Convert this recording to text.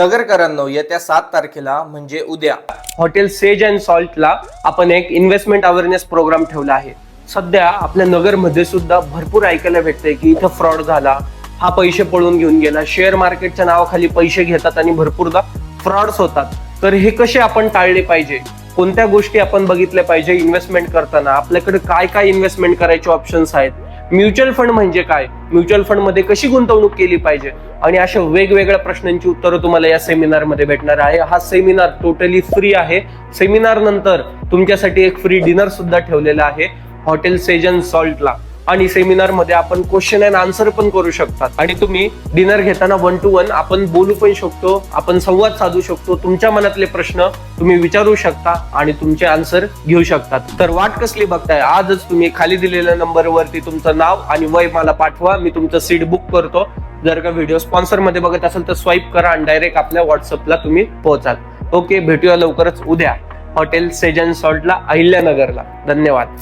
नगरकरांनो, येत्या 7 तारखेला म्हणजे उद्या हॉटेल सेज अँड सॉल्टला आपण एक इन्व्हेस्टमेंट अवेअरनेस प्रोग्राम ठेवला आहे. सध्या आपल्या नगरमध्ये सुद्धा भरपूर ऐकायला भेटतंय की इथं फ्रॉड झाला, हा पैसे पळून घेऊन गेला, शेअर मार्केटच्या नावाखाली पैसे घेतात आणि भरपूरदा फ्रॉड्स होतात. तर हे कसे आपण टाळले पाहिजे, कोणत्या गोष्टी आपण बघितल्या पाहिजे इन्व्हेस्टमेंट करताना, आपल्याकडे काय काय इन्व्हेस्टमेंट करायचे ऑप्शन्स आहेत, म्युच्युअल फंड म्हणजे काय, म्युच्युअल फंड मध्ये कशी गुंतवणूक केली पाहिजे, आणि अशा वेगवेगळ्या प्रश्नांची उत्तरं तुम्हाला या सेमिनार मध्ये भेटणार आहे. हा सेमिनार टोटली फ्री आहे. सेमिनार नंतर तुमच्यासाठी एक फ्री डिनर सुद्धा ठेवलेला आहे हॉटेल सेज अँड सॉल्टला, आणि सेमिनार मध्ये आपण क्वेश्चन अँड आन्सर पण करू शकतात. आणि तुम्ही डिनर घेताना 1 to 1 आपण बोलू पण शकतो, आपण संवाद साधू शकतो, तुमच्या मनातले प्रश्न तुम्ही विचारू शकता आणि तुमचे आन्सर घेऊ शकतात. तर वाट कसली बघताय, आजच तुम्ही खाली दिलेल्या नंबरवरती तुमचं नाव आणि वय मला पाठवा, मी तुमचं सीट बुक करतो. जर का व्हिडिओ स्पॉन्सर मध्ये बघत असेल तर स्वाईप करा आणि डायरेक्ट आपल्या व्हॉट्सअपला तुम्ही पोहोचाल. ओके, भेटूया लवकरच उद्या हॉटेल सेज अँड सॉल्टला, अहिल्यानगरला. धन्यवाद.